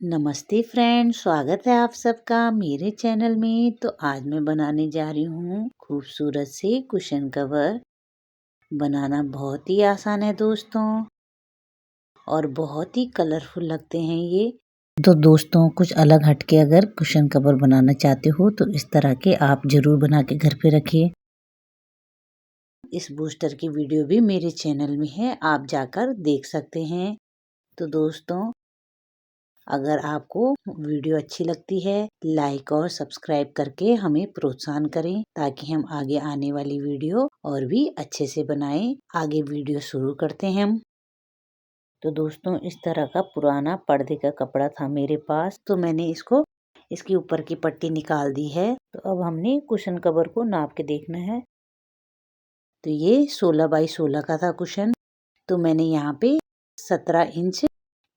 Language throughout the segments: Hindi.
नमस्ते फ्रेंड, स्वागत है आप सबका मेरे चैनल में। तो आज मैं बनाने जा रही हूँ खूबसूरत से कुशन कवर। बनाना बहुत ही आसान है दोस्तों और बहुत ही कलरफुल लगते हैं ये। तो दोस्तों, कुछ अलग हटके अगर कुशन कवर बनाना चाहते हो तो इस तरह के आप जरूर बना के घर पे रखिए। इस बूस्टर की वीडियो भी मेरे चैनल में है, आप जाकर देख सकते हैं। तो दोस्तों, अगर आपको वीडियो अच्छी लगती है लाइक और सब्सक्राइब करके हमें प्रोत्साहन करें ताकि हम आगे आने वाली वीडियो और भी अच्छे से बनाएं। आगे वीडियो शुरू करते हैं हम। तो दोस्तों, इस तरह का पुराना पर्दे का कपड़ा था मेरे पास, तो मैंने इसके ऊपर की पट्टी निकाल दी है। तो अब हमने कुशन कवर को नाप के देखना है। तो ये 16 बाई 16 का था कुशन। तो मैंने यहाँ पे 17 इंच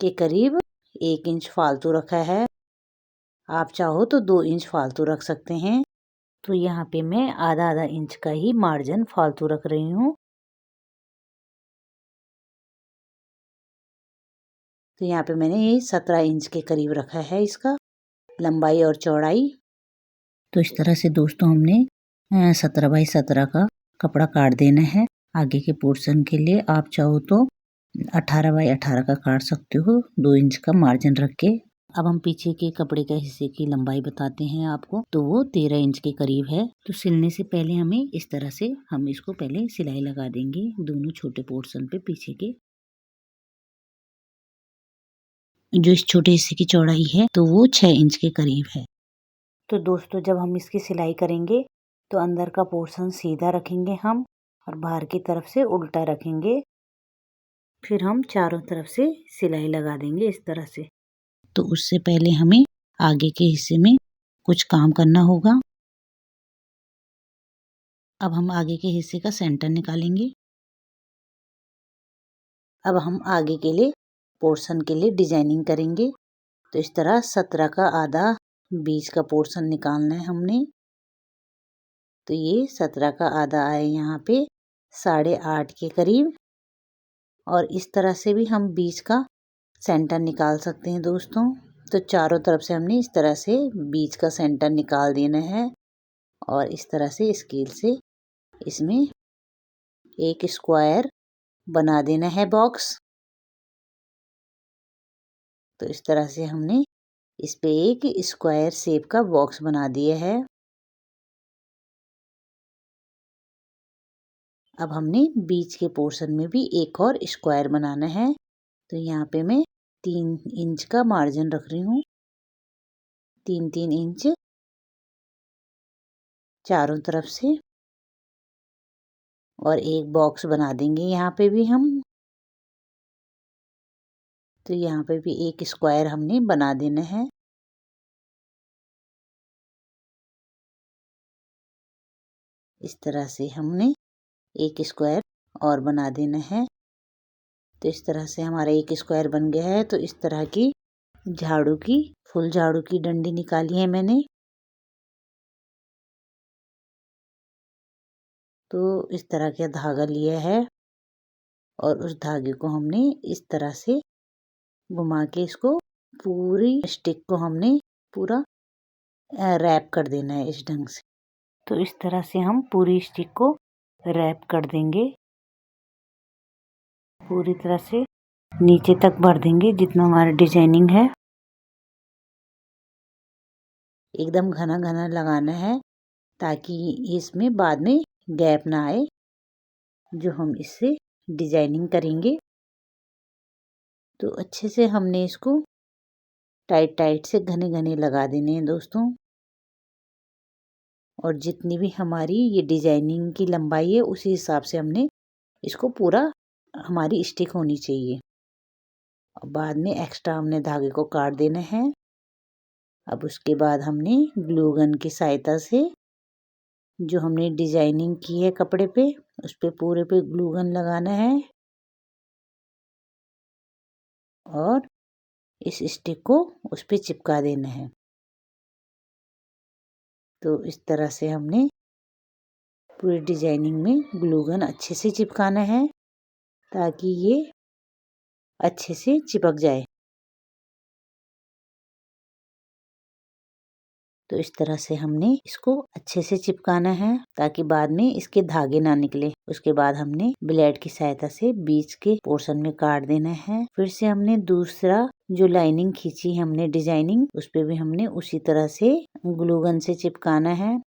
के करीब 1 इंच फालतू रखा है। आप चाहो तो 2 इंच फालतू रख सकते हैं। तो यहाँ पे मैं आधा आधा इंच का ही मार्जिन फालतू रख रही हूँ। तो यहाँ पे मैंने ये 17 इंच के करीब रखा है इसका लंबाई और चौड़ाई। तो इस तरह से दोस्तों हमने 17 बाई 17 का कपड़ा काट देना है। आगे के पोर्शन के लिए आप चाहो तो 18 बाई 18 का काट सकते हो, 2 इंच का मार्जिन रख के। अब हम पीछे के कपड़े के हिस्से की लंबाई बताते हैं आपको। तो वो 13 इंच के करीब है। तो सिलने से पहले हमें इस तरह से हम इसको पहले सिलाई लगा देंगे दोनों छोटे पोर्शन पे पीछे के। जो इस छोटे हिस्से की चौड़ाई है तो वो 6 इंच के करीब है। तो दोस्तों, जब हम इसकी सिलाई करेंगे तो अंदर का पोर्शन सीधा रखेंगे हम और बाहर की तरफ से उल्टा रखेंगे। फिर हम चारों तरफ से सिलाई लगा देंगे इस तरह से। तो उससे पहले हमें आगे के हिस्से में कुछ काम करना होगा। अब हम आगे के हिस्से का सेंटर निकालेंगे। अब हम आगे के लिए पोर्शन के लिए डिजाइनिंग करेंगे। तो इस तरह 17 का आधा बीच का पोर्शन निकालना है हमने। तो ये 17 का आधा आए यहाँ पे 8.5 के करीब। और इस तरह से भी हम बीच का सेंटर निकाल सकते हैं दोस्तों। तो चारों तरफ से हमने इस तरह से बीच का सेंटर निकाल देना है और इस तरह से स्केल से इसमें एक स्क्वायर बना देना है बॉक्स। तो इस तरह से हमने इस पे एक स्क्वायर शेप का बॉक्स बना दिया है। अब हमने बीच के पोर्शन में भी एक और स्क्वायर बनाना है। तो यहाँ पे मैं 3 इंच का मार्जिन रख रही हूँ, 3-3 इंच चारों तरफ से। और एक बॉक्स बना देंगे यहाँ पे भी हम। तो यहाँ पे भी एक स्क्वायर हमने बना देना है। इस तरह से हमने एक स्क्वायर और बना देना है। तो इस तरह से हमारा एक स्क्वायर बन गया है। तो इस तरह की फुल झाड़ू की डंडी निकाली है मैंने। तो इस तरह का धागा लिया है और उस धागे को हमने इस तरह से घुमा के इसको पूरी स्टिक को हमने पूरा रैप कर देना है इस ढंग से। तो इस तरह से हम पूरी स्टिक को रैप कर देंगे, पूरी तरह से नीचे तक भर देंगे जितना हमारा डिजाइनिंग है। एकदम घना घना लगाना है ताकि इसमें बाद में गैप ना आए जो हम इससे डिजाइनिंग करेंगे। तो अच्छे से हमने इसको टाइट से घने घने लगा देने हैं दोस्तों। और जितनी भी हमारी ये डिजाइनिंग की लंबाई है उसी हिसाब से हमने इसको पूरा हमारी स्टिक होनी चाहिए। और बाद में एक्स्ट्रा हमने धागे को काट देना है। अब उसके बाद हमने ग्लू गन की सहायता से जो हमने डिजाइनिंग की है कपड़े पे उस पे पूरे पे ग्लू गन लगाना है और इस स्टिक को उस पे चिपका देना है। तो इस तरह से हमने पूरी डिजाइनिंग में ग्लू गन अच्छे से चिपकाना है ताकि ये अच्छे से चिपक जाए। तो इस तरह से हमने इसको अच्छे से चिपकाना है ताकि बाद में इसके धागे ना निकले। उसके बाद हमने ब्लेड की सहायता से बीच के पोर्शन में काट देना है। फिर से हमने दूसरा जो लाइनिंग खींची हमने डिजाइनिंग, उस पे भी हमने उसी तरह से ग्लू गन से चिपकाना है।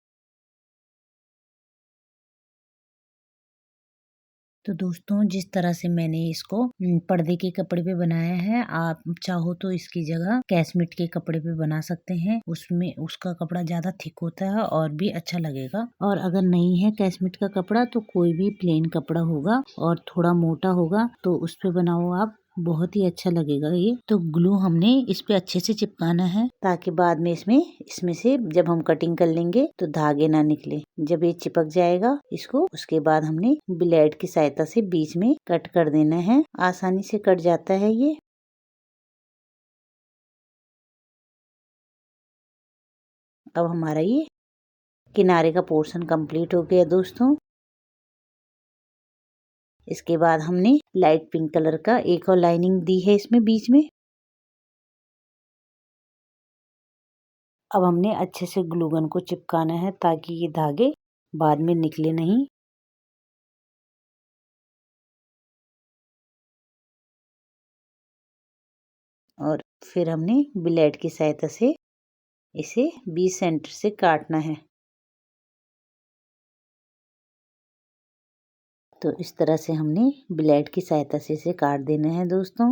तो दोस्तों जिस तरह से मैंने इसको पर्दे के कपड़े पे बनाया है, आप चाहो तो इसकी जगह कैशमिट के कपड़े पे बना सकते हैं। उसमें उसका कपड़ा ज्यादा थिक होता है और भी अच्छा लगेगा। और अगर नहीं है कैशमिट का कपड़ा तो कोई भी प्लेन कपड़ा होगा और थोड़ा मोटा होगा तो उस पे बनाओ आप, बहुत ही अच्छा लगेगा ये। तो ग्लू हमने इस पे अच्छे से चिपकाना है ताकि बाद में इसमें से जब हम कटिंग कर लेंगे तो धागे ना निकले। जब ये चिपक जाएगा इसको, उसके बाद हमने ब्लेड की सहायता से बीच में कट कर देना है। आसानी से कट जाता है ये। अब हमारा ये किनारे का पोर्शन कंप्लीट हो गया दोस्तों। इसके बाद हमने लाइट पिंक कलर का एक और लाइनिंग दी है इसमें बीच में। अब हमने अच्छे से ग्लू गन को चिपकाना है ताकि ये धागे बाद में निकले नहीं। और फिर हमने ब्लेड की सहायता से इसे 20 सेंटर से काटना है। तो इस तरह से हमने ब्लेड की सहायता से इसे काट देना है दोस्तों।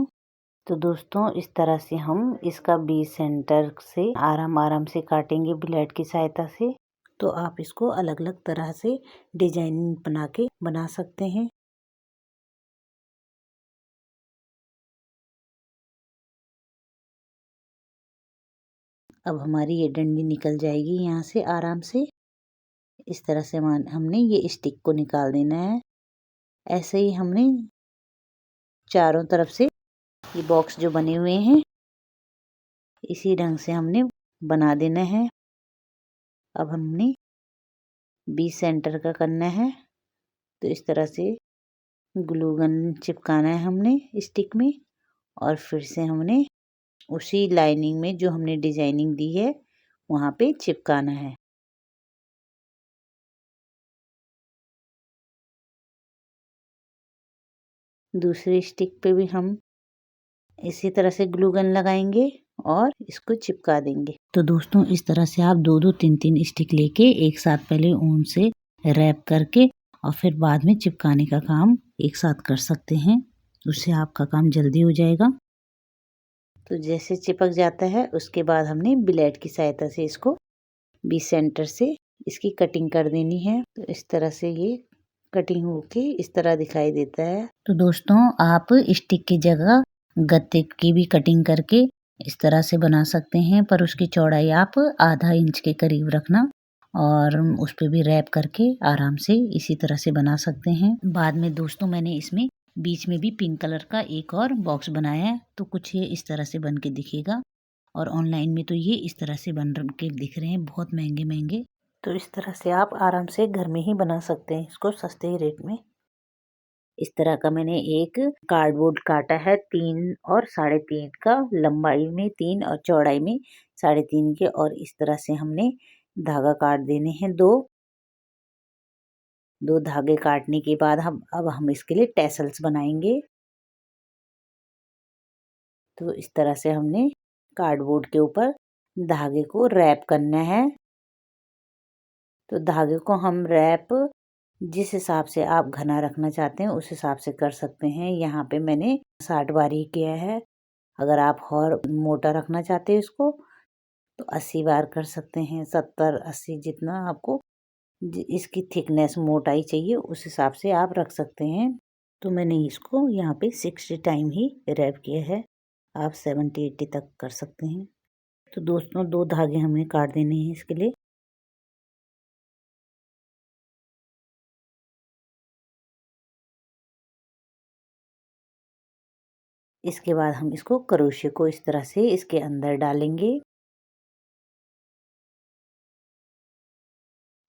तो दोस्तों इस तरह से हम इसका 20 सेंटर से आराम आराम से काटेंगे ब्लेड की सहायता से। तो आप इसको अलग अलग तरह से डिजाइन बना के बना सकते हैं। अब हमारी ये डंडी निकल जाएगी यहाँ से आराम से। इस तरह से हमने ये स्टिक को निकाल देना है। ऐसे ही हमने चारों तरफ से ये बॉक्स जो बने हुए हैं इसी ढंग से हमने बना देना है। अब हमने 20 सेंटर का करना है। तो इस तरह से ग्लू गन चिपकाना है हमने स्टिक में और फिर से हमने उसी लाइनिंग में जो हमने डिजाइनिंग दी है वहाँ पे चिपकाना है। दूसरी स्टिक पे भी हम इसी तरह से ग्लू गन लगाएंगे और इसको चिपका देंगे। तो दोस्तों इस तरह से आप दो दो तीन तीन स्टिक लेके एक साथ पहले ऊन से रैप करके और फिर बाद में चिपकाने का काम एक साथ कर सकते हैं। उससे आपका काम जल्दी हो जाएगा। तो जैसे चिपक जाता है उसके बाद हमने ब्लेड की सहायता से इसको 20 सेंटर से इसकी कटिंग कर देनी है। तो इस तरह से ये कटिंग होके इस तरह दिखाई देता है। तो दोस्तों आप स्टिक की जगह गत्ते की भी कटिंग करके इस तरह से बना सकते हैं, पर उसकी चौड़ाई आप आधा इंच के करीब रखना और उस पे भी रैप करके आराम से इसी तरह से बना सकते हैं। बाद में दोस्तों मैंने इसमें बीच में भी पिंक कलर का एक और बॉक्स बनाया है। तो कुछ ये इस तरह से बन के दिखेगा और ऑनलाइन में तो ये इस तरह से बन के दिख रहे हैं, बहुत महंगे महंगे। तो इस तरह से आप आराम से घर में ही बना सकते हैं इसको सस्ते ही रेट में। इस तरह का मैंने एक कार्डबोर्ड काटा है 3 और 3.5 का, लंबाई में 3 और चौड़ाई में 3.5 के। और इस तरह से हमने धागा काट देने हैं दो धागे काटने के बाद हम इसके लिए टैसल्स बनाएंगे। तो इस तरह से हमने कार्डबोर्ड के ऊपर धागे को रैप करना है। तो धागे को हम रैप जिस हिसाब से आप घना रखना चाहते हैं उस हिसाब से कर सकते हैं। यहाँ पे मैंने 60 बार ही किया है। अगर आप और मोटा रखना चाहते हैं इसको तो 80 बार कर सकते हैं। 70-80 जितना आपको इसकी थिकनेस मोटाई चाहिए उस हिसाब से आप रख सकते हैं। तो मैंने इसको यहाँ पे 60 टाइम ही रैप किया है। आप 70-80 तक कर सकते हैं। तो दोस्तों 2 धागे हमें काट देने हैं इसके लिए। इसके बाद हम इसको क्रोशे को इस तरह से इसके अंदर डालेंगे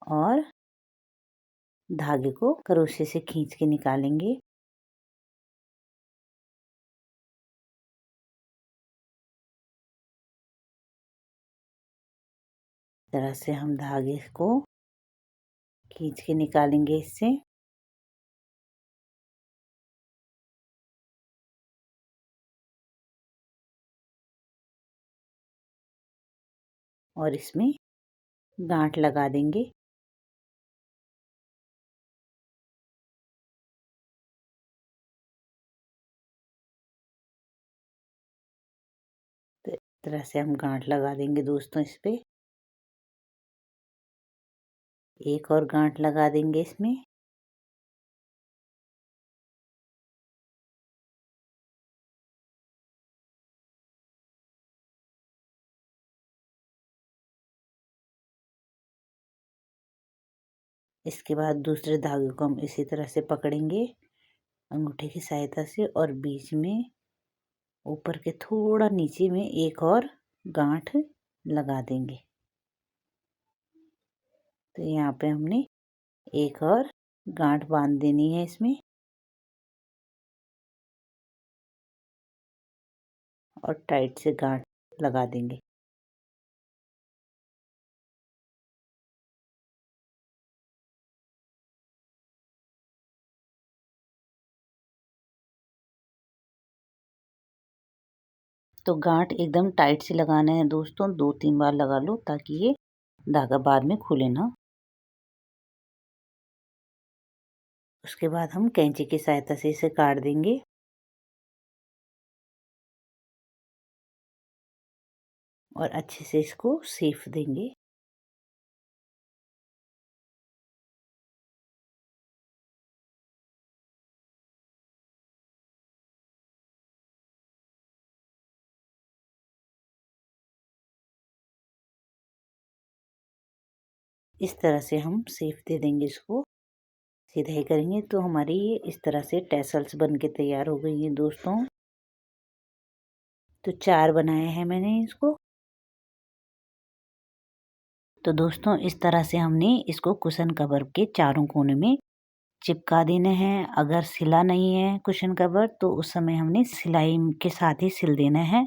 और धागे को क्रोशे से खींच के निकालेंगे। तरह से हम धागे को खींच के निकालेंगे इससे। और इसमें गांठ लगा देंगे। तो इस तरह से हम गांठ लगा देंगे दोस्तों इस पे। एक और गांठ लगा देंगे इसमें। इसके बाद दूसरे धागे को हम इसी तरह से पकड़ेंगे अंगूठे की सहायता से, और बीच में ऊपर के थोड़ा नीचे में एक और गांठ लगा देंगे। तो यहाँ पे हमने एक और गांठ बांध देनी है इसमें, और टाइट से गांठ लगा देंगे। तो गांठ एकदम टाइट से लगाना है दोस्तों, 2-3 बार लगा लो ताकि ये धागा बाद में खुले ना। उसके बाद हम कैंची की सहायता से इसे काट देंगे। और अच्छे से इसको सेफ देंगे। इस तरह से हम सेफ दे देंगे, इसको सिधाई करेंगे तो हमारी ये इस तरह से टैसल्स बन के तैयार हो गई हैं दोस्तों। तो 4 बनाए हैं मैंने इसको। तो दोस्तों इस तरह से हमने इसको कुशन कवर के चारों कोने में चिपका देने हैं। अगर सिला नहीं है कुशन कवर तो उस समय हमने सिलाई के साथ ही सिल देना है।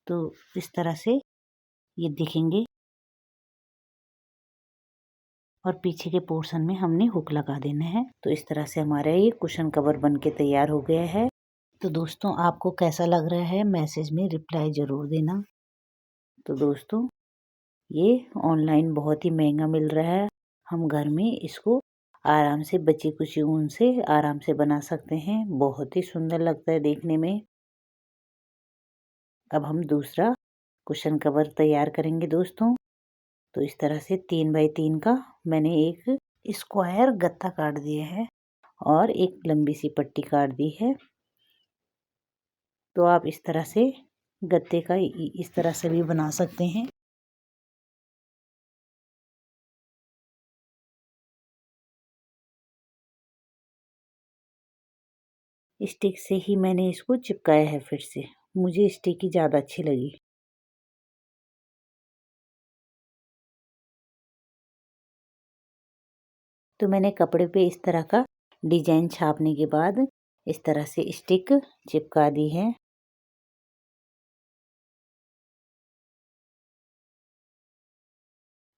तो इस तरह से ये दिखेंगे, और पीछे के पोर्शन में हमने हुक लगा देना है। तो इस तरह से हमारा ये कुशन कवर बन के तैयार हो गया है। तो दोस्तों आपको कैसा लग रहा है मैसेज में रिप्लाई ज़रूर देना। तो दोस्तों ये ऑनलाइन बहुत ही महंगा मिल रहा है, हम घर में इसको आराम से बची कुची ऊन से आराम से बना सकते हैं। बहुत ही सुंदर लगता है देखने में। अब हम दूसरा कुशन कवर तैयार करेंगे दोस्तों। तो इस तरह से 3x3 का मैंने एक स्क्वायर गत्ता काट दिया है और एक लंबी सी पट्टी काट दी है। तो आप इस तरह से गत्ते का इस तरह से भी बना सकते हैं। स्टिक से ही मैंने इसको चिपकाया है फिर से, मुझे स्टिक ही ज़्यादा अच्छी लगी। तो मैंने कपड़े पे इस तरह का डिजाइन छापने के बाद इस तरह से स्टिक चिपका दी है।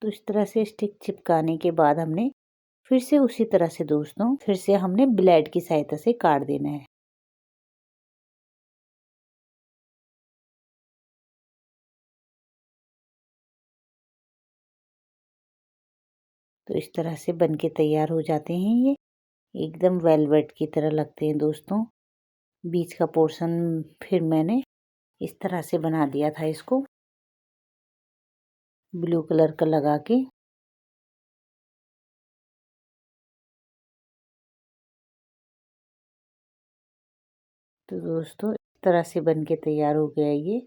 तो इस तरह से स्टिक चिपकाने के बाद हमने फिर से उसी तरह से दोस्तों फिर से हमने ब्लेड की सहायता से काट देना है। तो इस तरह से बनके तैयार हो जाते हैं ये, एकदम वेलवेट की तरह लगते हैं दोस्तों। बीच का पोर्शन फिर मैंने इस तरह से बना दिया था इसको ब्लू कलर का लगा के। तो दोस्तों इस तरह से बनके तैयार हो गया ये।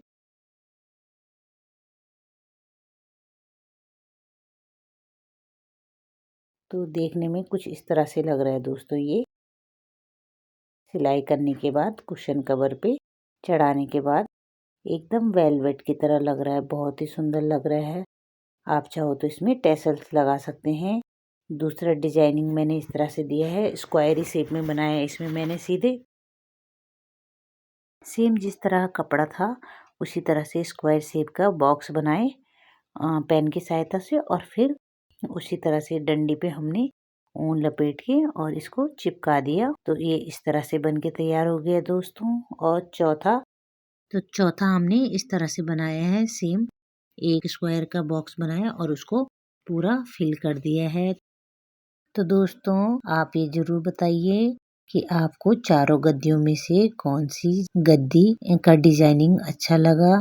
तो देखने में कुछ इस तरह से लग रहा है दोस्तों ये। सिलाई करने के बाद कुशन कवर पे चढ़ाने के बाद एकदम वेलवेट की तरह लग रहा है, बहुत ही सुंदर लग रहा है। आप चाहो तो इसमें टैसल्स लगा सकते हैं। दूसरा डिजाइनिंग मैंने इस तरह से दिया है, स्क्वायरी शेप में बनाया है। इसमें मैंने सीधे सेम जिस तरह कपड़ा था उसी तरह से स्क्वायर शेप का बॉक्स बनाए पेन की सहायता से, और फिर उसी तरह से डंडी पे हमने ऊन लपेट के और इसको चिपका दिया। तो ये इस तरह से बन के तैयार हो गया दोस्तों। और चौथा हमने इस तरह से बनाया है, सेम एक स्क्वायर का बॉक्स बनाया और उसको पूरा फिल कर दिया है। तो दोस्तों आप ये जरूर बताइए कि आपको चारों गद्दियों में से कौन सी गद्दी का डिजाइनिंग अच्छा लगा,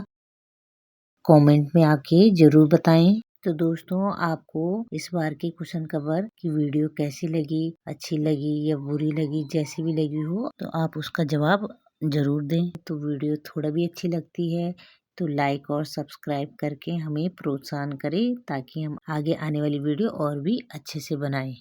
कमेंट में आके जरूर बताएं। तो दोस्तों आपको इस बार की कुशन कवर की वीडियो कैसी लगी, अच्छी लगी या बुरी लगी, जैसी भी लगी हो तो आप उसका जवाब जरूर दें। तो वीडियो थोड़ा भी अच्छी लगती है तो लाइक और सब्सक्राइब करके हमें प्रोत्साहन करें, ताकि हम आगे आने वाली वीडियो और भी अच्छे से बनाएं।